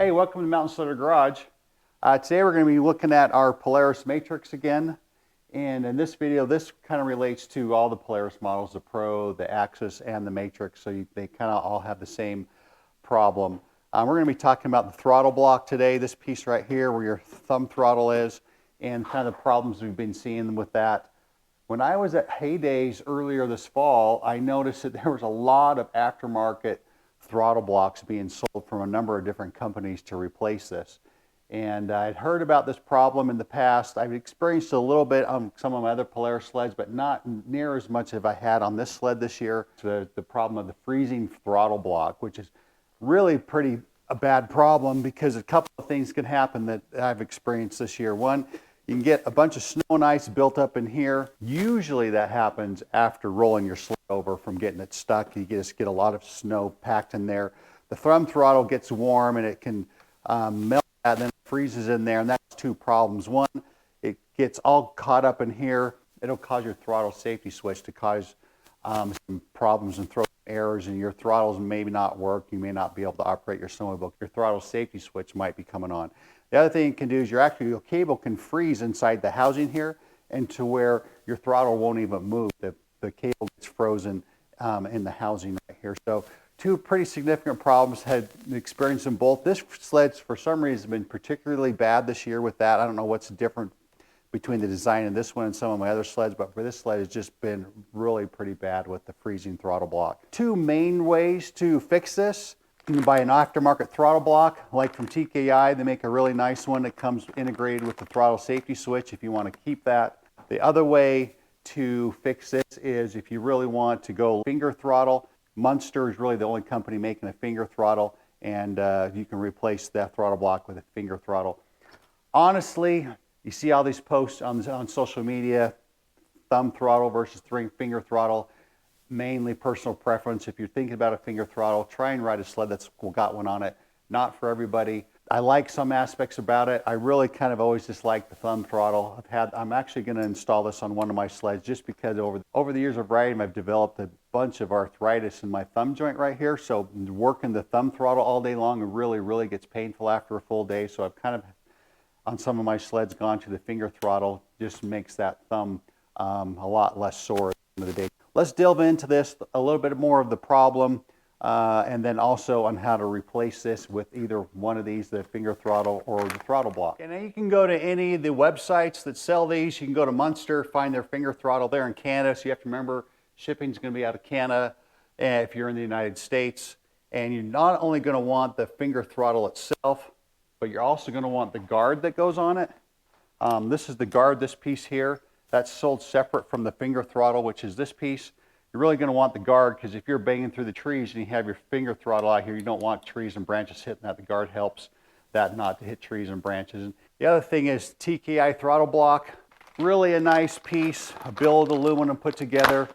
Hey, welcome to Mountain Slider Garage. Today we're going to be looking at our Polaris Matrix again. And in this video, this kind of relates to all the Polaris models, the Pro, the Axis, and the Matrix. So they kind of all have the same problem. We're going to be talking about the throttle block today, this piece right here where your thumb throttle is, and kind of the problems we've been seeing with that. When I was at Heydays earlier this fall, I noticed that there was a lot of aftermarket throttle blocks being sold from a number of different companies to replace this. And I'd heard about this problem in the past. I've experienced a little bit on some of my other Polaris sleds, but not near as much as I had on this sled this year. The problem of the freezing throttle block, which is really a bad problem because a couple of things can happen that I've experienced this year. One, you can get a bunch of snow and ice built up in here. Usually that happens after rolling your sled over from getting it stuck. You just get a lot of snow packed in there. The thumb throttle gets warm and it can melt that, and then it freezes in there, and that's two problems. One, it gets all caught up in here. It'll cause your throttle safety switch to cause some problems and throw errors, and your throttles may not work. You may not be able to operate your snowmobile. Your throttle safety switch might be coming on. The other thing you can do is your cable can freeze inside the housing here, and to where your throttle won't even move. The cable gets frozen in the housing right here. So two pretty significant problems. Had experienced them both. This sled, for some reason, has been particularly bad this year with that. I don't know what's different between the design of this one and some of my other sleds, but for this sled, it's just been really pretty bad with the freezing throttle block. Two main ways to fix this. You can buy an aftermarket throttle block, like from TKI. They make a really nice one that comes integrated with the throttle safety switch if you want to keep that. The other way to fix this is if you really want to go finger throttle. Munster is really the only company making a finger throttle, and you can replace that throttle block with a finger throttle. Honestly, you see all these posts on social media, thumb throttle versus finger throttle. Mainly personal preference. If you're thinking about a finger throttle, try and ride a sled that's got one on it. Not for everybody. I like some aspects about it. I really kind of always disliked the thumb throttle. I'm actually going to install this on one of my sleds just because over the years of riding, I've developed a bunch of arthritis in my thumb joint right here. So working the thumb throttle all day long really gets painful after a full day. So I've kind of, on some of my sleds, gone to the finger throttle. Just makes that thumb a lot less sore at the end of the day. Let's delve into this, a little bit more of the problem, and then also on how to replace this with either one of these, the finger throttle or the throttle block. And then you can go to any of the websites that sell these. You can go to Munster, find their finger throttle. They're in Canada, so you have to remember shipping's going to be out of Canada if you're in the United States. And you're not only going to want the finger throttle itself, but you're also going to want the guard that goes on it. This is the guard, this piece here. That's sold separate from the finger throttle, which is this piece. You're really going to want the guard because if you're banging through the trees and you have your finger throttle out here, you don't want trees and branches hitting that. The guard helps that not to hit trees and branches. And the other thing is TKI throttle block. Really a nice piece, a bill of aluminum put together.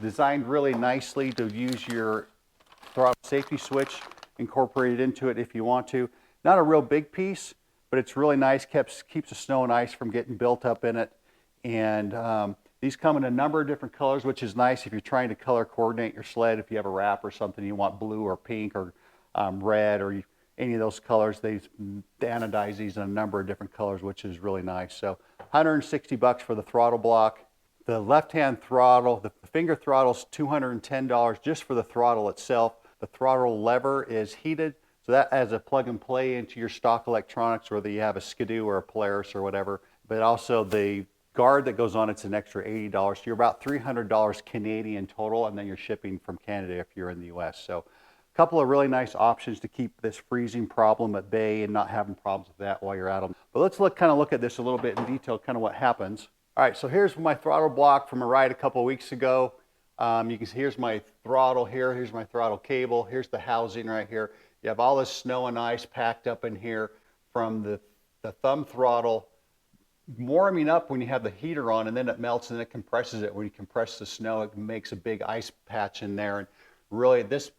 Designed really nicely to use your throttle safety switch incorporated into it if you want to. Not a real big piece, but it's really nice. Keeps the snow and ice from getting built up in it. And these come in a number of different colors, which is nice if you're trying to color coordinate your sled. If you have a wrap or something, you want blue or pink or red or any of those colors. They anodize these in a number of different colors, which is really nice. So $160 for the throttle block. The left-hand throttle, the finger throttle is $210 just for the throttle itself. The throttle lever is heated, so that adds a plug and play into your stock electronics, whether you have a Skidoo or a Polaris or whatever. But also the guard that goes on, it's an extra $80. So you're about $300 Canadian total, and then you're shipping from Canada if you're in the US. So a couple of really nice options to keep this freezing problem at bay and not having problems with that while you're at them. But let's kind of look at this a little bit in detail, kind of what happens. All right, so here's my throttle block from a ride a couple of weeks ago. You can see here's my throttle here, here's my throttle cable, here's the housing right here. You have all this snow and ice packed up in here from the thumb throttle warming up when you have the heater on, and then it melts and then it compresses it. When you compress the snow, it makes a big ice patch in there. And really, this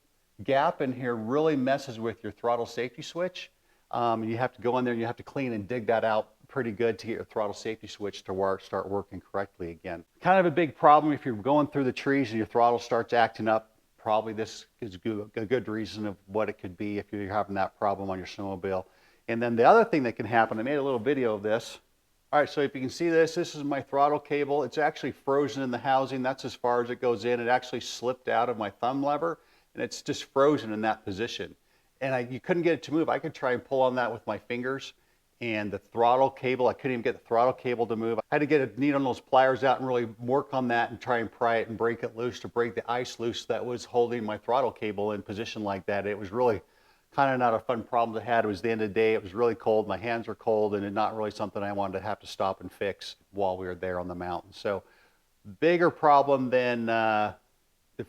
gap in here really messes with your throttle safety switch. You have to go in there and you have to clean and dig that out pretty good to get your throttle safety switch to start working correctly again. Kind of a big problem if you're going through the trees and your throttle starts acting up. probably this is a good reason of what it could be if you're having that problem on your snowmobile. And then the other thing that can happen, I made a little video of this. All right, so if you can see this is my throttle cable. It's actually frozen in the housing. That's as far as it goes in. It actually slipped out of my thumb lever, and it's just frozen in that position. And you couldn't get it to move. I could try and pull on that with my fingers, and the throttle cable, I couldn't even get the throttle cable to move. I had to get a needle on those pliers out and really work on that and try and pry it and break it loose to break the ice loose that was holding my throttle cable in position like that. It was really kind of not a fun problem to have. It was the end of the day. It was really cold. My hands were cold, and it's not really something I wanted to have to stop and fix while we were there on the mountain. So bigger problem than the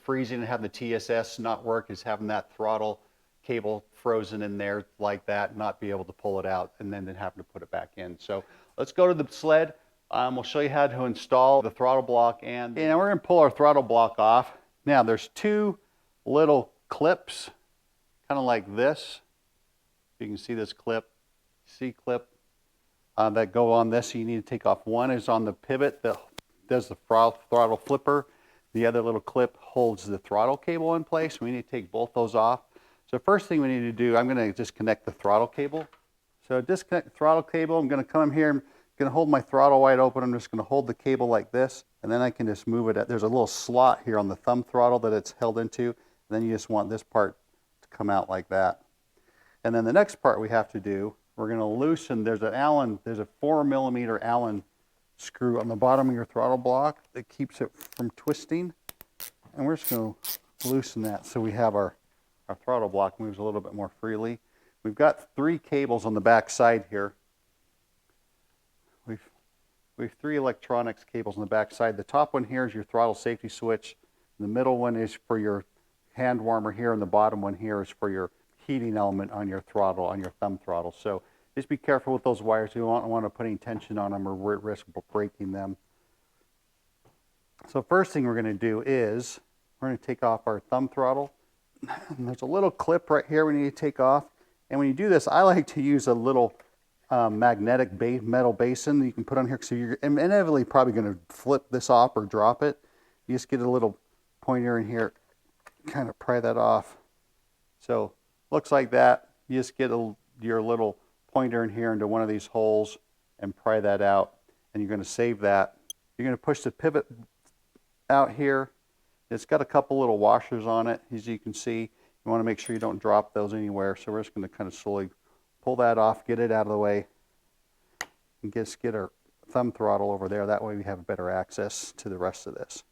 freezing and having the TSS not work is having that throttle cable frozen in there like that, not be able to pull it out, and then having to put it back in. So let's go to the sled. We'll show you how to install the throttle block, and we're going to pull our throttle block off. Now there's two little clips, kind of like this. You can see this clip, C-clip, that go on this. So you need to take off. One is on the pivot that does the throttle flipper. The other little clip holds the throttle cable in place. We need to take both those off. So first thing we need to do, I'm going to disconnect the throttle cable. So disconnect the throttle cable. I'm going to come here. I'm going to hold my throttle wide open. I'm just going to hold the cable like this, and then I can just move it. There's a little slot here on the thumb throttle that it's held into, and then you just want this part to come out like that. And then the next part we have to do, we're going to loosen. There's a 4mm Allen screw on the bottom of your throttle block that keeps it from twisting, and we're just going to loosen that so we have our throttle block moves a little bit more freely. We've got 3 cables on the back side here. We've 3 electronics cables on the back side. The top one here is your throttle safety switch. The middle one is for your hand warmer here, and the bottom one here is for your heating element on your throttle, on your thumb throttle. So just be careful with those wires. You don't want to put any tension on them or we're at risk of breaking them. So first thing we're going to do is we're going to take off our thumb throttle. And there's a little clip right here we need to take off. And when you do this, I like to use a little magnetic metal basin that you can put on here. So you're inevitably probably going to flip this off or drop it. You just get a little pointer in here, kind of pry that off. So looks like that. You just get your little pointer in here into one of these holes and pry that out. And you're going to save that. You're going to push the pivot out here. It's got a couple little washers on it, as you can see. You want to make sure you don't drop those anywhere. So we're just going to kind of slowly pull that off, get it out of the way, and just get our thumb throttle over there. That way we have better access to the rest of this.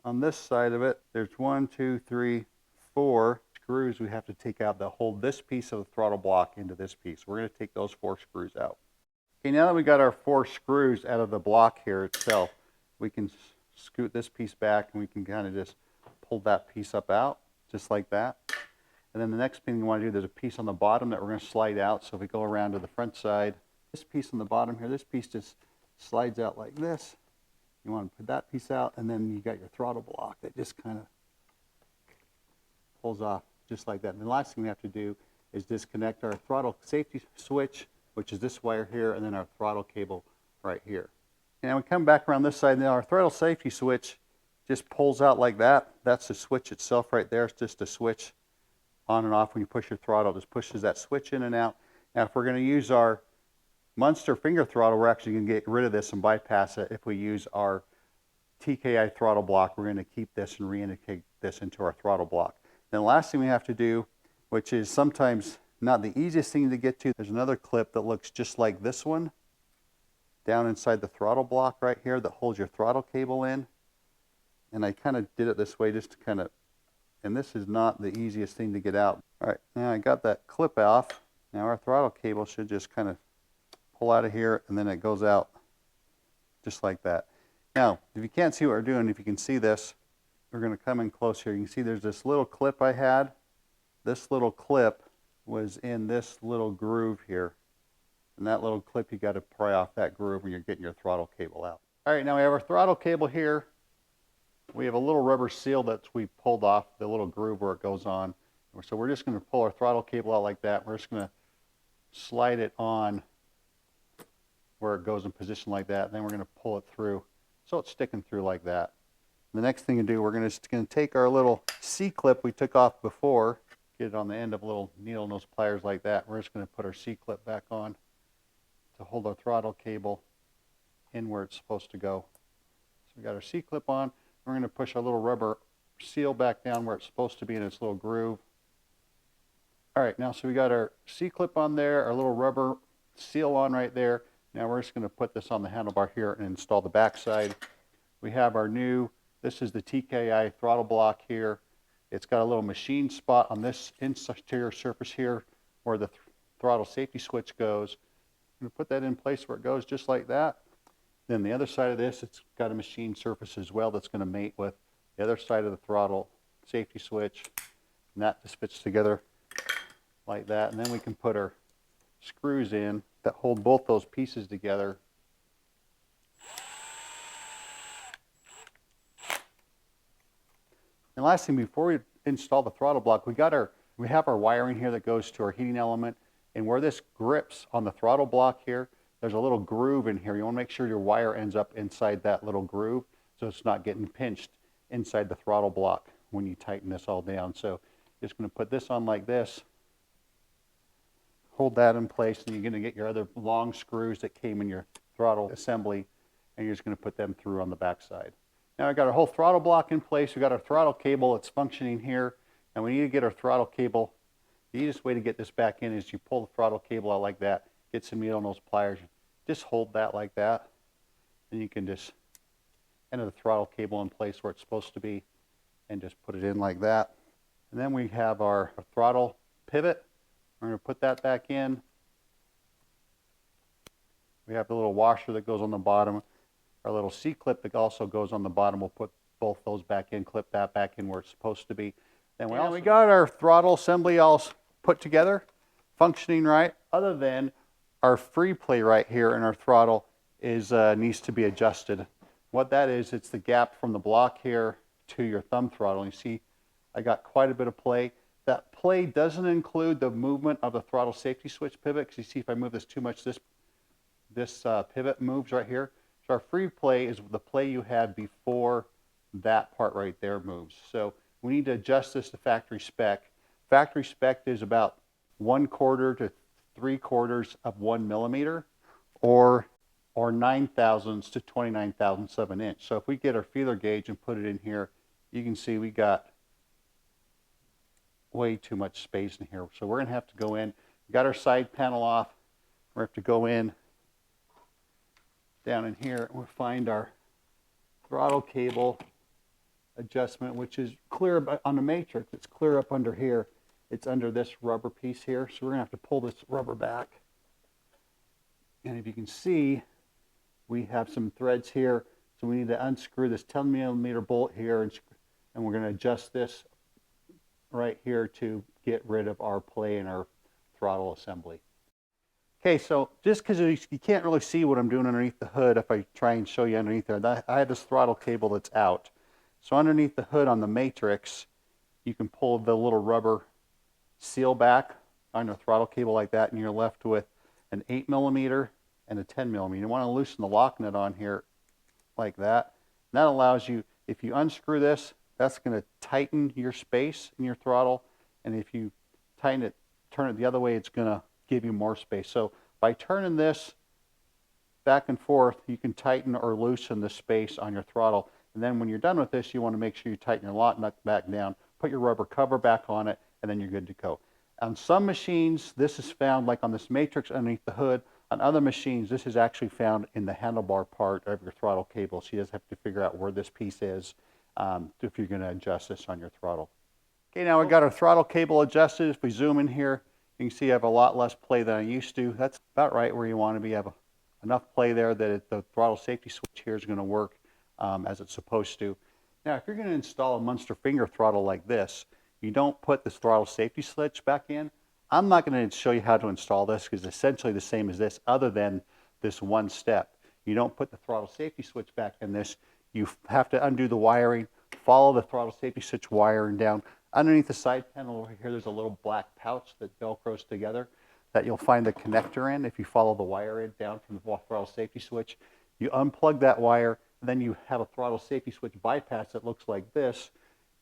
On this side of it, there's 1, 2, 3, 4 screws we have to take out that hold this piece of the throttle block into this piece. We're going to take those 4 screws out. Okay, now that we got our 4 screws out of the block here itself, we can scoot this piece back and we can kind of just pull that piece up out just like that. And then the next thing you want to do, there's a piece on the bottom that we're going to slide out. So if we go around to the front side, this piece on the bottom here, this piece just slides out like this. You want to put that piece out, and then you got your throttle block that just kind of pulls off just like that. And the last thing we have to do is disconnect our throttle safety switch, which is this wire here, and then our throttle cable right here. And we come back around this side. Now our throttle safety switch just pulls out like that. That's the switch itself right there. It's just a switch on and off when you push your throttle. It just pushes that switch in and out. Now if we're going to use our Munster finger throttle, we're actually going to get rid of this and bypass it. If we use our TKI throttle block, we're going to keep this and re-indicate this into our throttle block. Then the last thing we have to do, which is sometimes not the easiest thing to get to, there's another clip that looks just like this one down inside the throttle block right here that holds your throttle cable in. And I kind of did it this way just to kind of, and this is not the easiest thing to get out. All right, now I got that clip off. Now our throttle cable should just kind of pull out of here, and then it goes out just like that. Now, if you can't see what we're doing, if you can see this, we're going to come in close here. You can see there's this little clip I had. This little clip was in this little groove here. And that little clip, you got to pry off that groove when you're getting your throttle cable out. All right, now we have our throttle cable here. We have a little rubber seal that we pulled off the little groove where it goes on. So we're just going to pull our throttle cable out like that. We're just going to slide it on where it goes in position like that. And then we're going to pull it through so it's sticking through like that. The next thing to do, we're just going to take our little C-clip we took off before, get it on the end of a little needle nose pliers like that. We're just going to put our C-clip back on to hold our throttle cable in where it's supposed to go. So we got our C-clip on. We're going to push our little rubber seal back down where it's supposed to be in its little groove. All right, now so we got our C-clip on there, our little rubber seal on right there. Now we're just going to put this on the handlebar here and install the backside. We have our new, this is the TKI throttle block here. It's got a little machine spot on this interior surface here where the throttle safety switch goes. I'm going to put that in place where it goes just like that. Then the other side of this, it's got a machine surface as well that's going to mate with the other side of the throttle safety switch. And that just fits together like that. And then we can put our screws in that hold both those pieces together. And last thing, before we install the throttle block, we have our wiring here that goes to our heating element. And where this grips on the throttle block here, there's a little groove in here. You want to make sure your wire ends up inside that little groove so it's not getting pinched inside the throttle block when you tighten this all down. So just going to put this on like this, hold that in place, and you're going to get your other long screws that came in your throttle assembly, and you're just going to put them through on the back side. Now I've got our whole throttle block in place. We've got our throttle cable. It's functioning here, and we need to get our throttle cable. The easiest way to get this back in is you pull the throttle cable out like that, get some needle nose pliers, just hold that like that, and you can just enter the throttle cable in place where it's supposed to be and just put it in like that. And then we have our throttle pivot. We're going to put that back in. We have the little washer that goes on the bottom. Our little C-clip that also goes on the bottom. We'll put both those back in, clip that back in where it's supposed to be. Then we got our throttle assembly all put together, functioning right, other than our free play right here in our throttle needs to be adjusted. What that is, it's the gap from the block here to your thumb throttle. You see, I got quite a bit of play. That play doesn't include the movement of the throttle safety switch pivot, because you see if I move this too much, this pivot moves right here. So our free play is the play you had before that part right there moves. So we need to adjust this to factory spec. Factory spec is about 1/4 to 3/4 of 1 millimeter, or 9/1000 to 29/1000 of an inch. So if we get our feeler gauge and put it in here, you can see we got way too much space in here. So we're going to have to go in. We got our side panel off. We have to go in down in here and we'll find our throttle cable adjustment, which is clear on the Matryx. It's clear up under here. It's under this rubber piece here. So we're going to have to pull this rubber back. And if you can see, we have some threads here. So we need to unscrew this 10 millimeter bolt here, and we're going to adjust this right here to get rid of our play in our throttle assembly. Okay, so just because you can't really see what I'm doing underneath the hood, if I try and show you underneath there, I have this throttle cable that's out. So underneath the hood on the Matryx, you can pull the little rubber seal back on the throttle cable like that, and you're left with an 8 millimeter and a 10 millimeter. You want to loosen the lock nut on here like that. And that allows you, if you unscrew this, that's going to tighten your space in your throttle. And if you tighten it, turn it the other way, it's going to give you more space. So by turning this back and forth, you can tighten or loosen the space on your throttle. And then when you're done with this, you want to make sure you tighten your lock nut back down, put your rubber cover back on it, and then you're good to go. On some machines, this is found like on this Matryx underneath the hood. On other machines, this is actually found in the handlebar part of your throttle cable. So you just have to figure out where this piece is if you're going to adjust this on your throttle. Okay, now we've got our throttle cable adjusted. If we zoom in here, you can see I have a lot less play than I used to. That's about right where you want to be. You have enough play there that the throttle safety switch here is going to work as it's supposed to. Now, if you're going to install a Munster finger throttle like this, you don't put this throttle safety switch back in. I'm not going to show you how to install this because it's essentially the same as this, other than this one step. You don't put the throttle safety switch back in this. You have to undo the wiring, follow the throttle safety switch wiring down. Underneath the side panel over here, there's a little black pouch that velcros together that you'll find the connector in if you follow the wire in down from the throttle safety switch. You unplug that wire, And then you have a throttle safety switch bypass that looks like this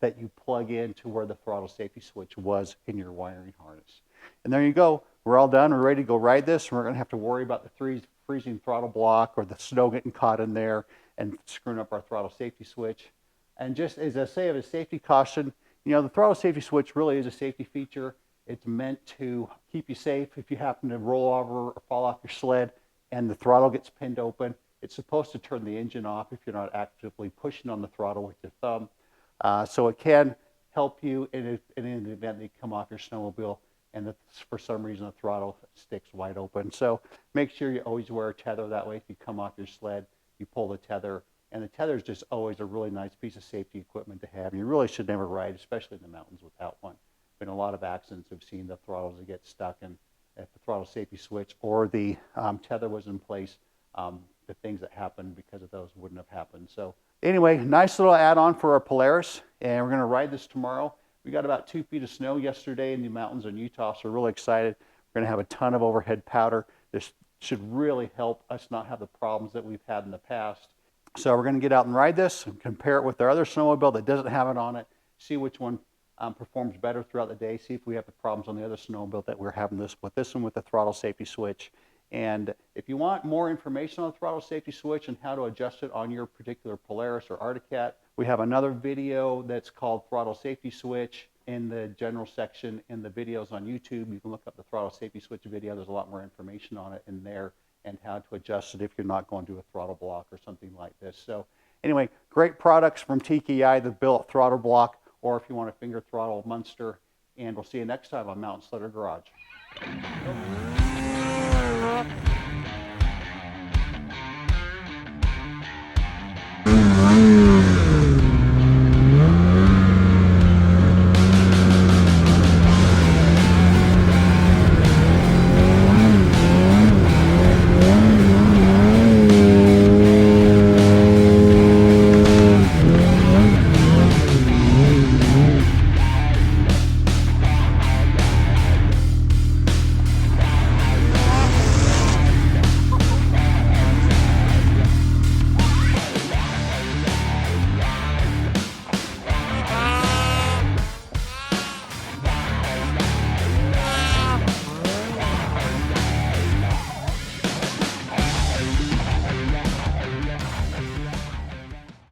that you plug into where the throttle safety switch was in your wiring harness. And there you go. We're all done. We're ready to go ride this. We're going to have to worry about the freezing throttle block or the snow getting caught in there and screwing up our throttle safety switch. And just as I say, of a safety caution, you know, the throttle safety switch really is a safety feature. It's meant to keep you safe if you happen to roll over or fall off your sled and the throttle gets pinned open. It's supposed to turn the engine off if you're not actively pushing on the throttle with your thumb. So it can help you in an event that you come off your snowmobile and that for some reason the throttle sticks wide open. So make sure you always wear a tether. That way if you come off your sled, you pull the tether. And the tether is just always a really nice piece of safety equipment to have. And you really should never ride, especially in the mountains, without one. Been a lot of accidents have seen the throttles that get stuck, and if the throttle safety switch or the tether was in place, the things that happened because of those wouldn't have happened. So anyway, nice little add-on for our Polaris, and we're going to ride this tomorrow. We got about 2 feet of snow yesterday in the mountains in Utah, so we're really excited. We're going to have a ton of overhead powder. This should really help us not have the problems that we've had in the past. So we're going to get out and ride this and compare it with our other snowmobile that doesn't have it on it, see which one performs better throughout the day, see if we have the problems on the other snowmobile that we're having this one with the throttle safety switch. And if you want more information on the throttle safety switch and how to adjust it on your particular Polaris or Arctic Cat, we have another video that's called Throttle Safety Switch in the general section in the videos on YouTube. You can look up the throttle safety switch video. There's a lot more information on it in there and how to adjust it if you're not going to a throttle block or something like this. So anyway, great products from TKI, the built throttle block, or if you want a finger throttle Munster. And we'll see you next time on Mountain Slider Garage.